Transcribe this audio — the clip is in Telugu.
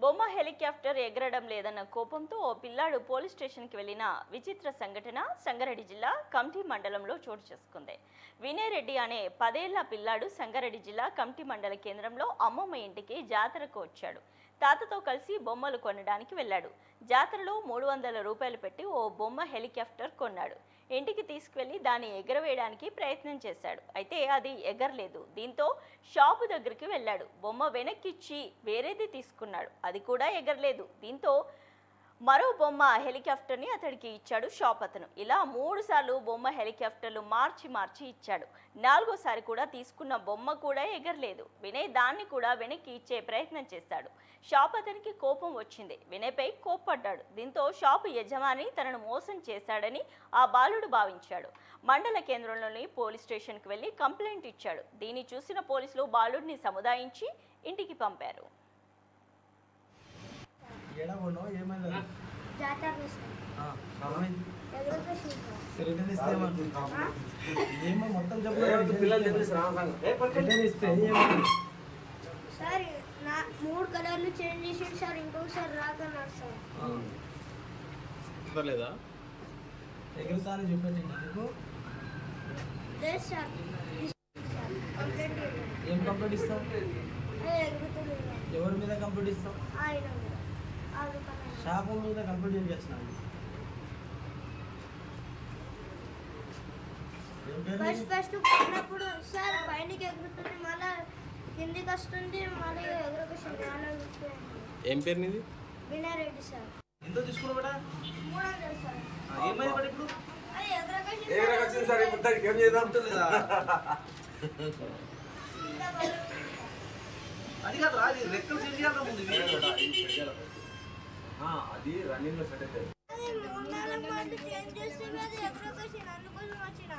బొమ్మ హెలికాప్టర్ ఎగరడం లేదన్న కోపంతో ఓ పిల్లాడు పోలీస్ స్టేషన్కి వెళ్లిన విచిత్ర సంఘటన సంగారెడ్డి జిల్లా కమ్టీ మండలంలో చోటు చేసుకుంది. వినయ్ రెడ్డి అనే 10 ఏళ్ల పిల్లాడు సంగారెడ్డి జిల్లా కమ్టీ మండల కేంద్రంలో అమ్మమ్మ ఇంటికి జాతరకు వచ్చాడు. తాతతో కలిసి బొమ్మలు కొనడానికి వెళ్ళాడు. జాతరలో 300 రూపాయలు పెట్టి ఓ బొమ్మ హెలికాప్టర్ కొన్నాడు. ఇంటికి తీసుకువెళ్లి దాన్ని ఎగరవేయడానికి ప్రయత్నం చేశాడు. అయితే అది ఎగరలేదు. దీంతో షాపు దగ్గరికి వెళ్ళాడు. బొమ్మ వెనక్కిచ్చి వేరేది తీసుకున్నాడు. అది కూడా ఎగరలేదు. దీంతో మరో బొమ్మ హెలికాప్టర్ని అతడికి ఇచ్చాడు షాప్ అతను. ఇలా 3 సార్లు బొమ్మ హెలికాప్టర్లు మార్చి ఇచ్చాడు. 4వసారి కూడా తీసుకున్న బొమ్మ కూడా ఎగరలేదు. వినయ్ దాన్ని కూడా వెనక్కి ఇచ్చే ప్రయత్నం చేశాడు. షాప్ అతనికి కోపం వచ్చింది. వినయ్పై కోప్పడ్డాడు. దీంతో షాపు యజమాని తనను మోసం చేశాడని ఆ బాలుడు భావించాడు. మండల కేంద్రంలోని పోలీస్ స్టేషన్కి వెళ్లి కంప్లైంట్ ఇచ్చాడు. దీన్ని చూసిన పోలీసులు బాలుడిని సముదాయించి ఇంటికి పంపారు. సార్ 3 కలర్లు చేంజ్ చేసి సార్ ఇంకొకసారి రాకన్నారు సార్. లేదా ఎగురుతాను చూపెట్టండి. నీకు లేదు సార్. ఏం కంప్లీట్ ఇస్తావు? ఎగురుతుంది. ఎవరి మీద కంప్లీట్ ఇస్తావు? ఆయన షాపు మీద కంప్లీట్ చేస్తున్నాను. ఫస్ట్ పడినప్పుడు సార్ పైనకి ఎగురుతుంది, మళ్ళీ కిందికి వస్తుంది, మళ్ళీ ఎగురుతుంది. ఏం పేరు నీది? వినయ్ రెడ్డి సార్. ఎంతో తీసుకున్నావు బేటా? 300 సార్. ఏమైంది బట్ ఇప్పుడు? అది ఎగరకొచ్చింది సార్. ఇప్పుడు దానికి ఏం చేద్దాం? అది కాదు, అది రెక్కలు చేంజ్ చేయాలి ముందు. అది రన్నింగ్ లో సెట్ అవుతుంది. చేంజ్ చేస్తే అది ఎగురకొచ్చింది, అందుకోసం వచ్చిన.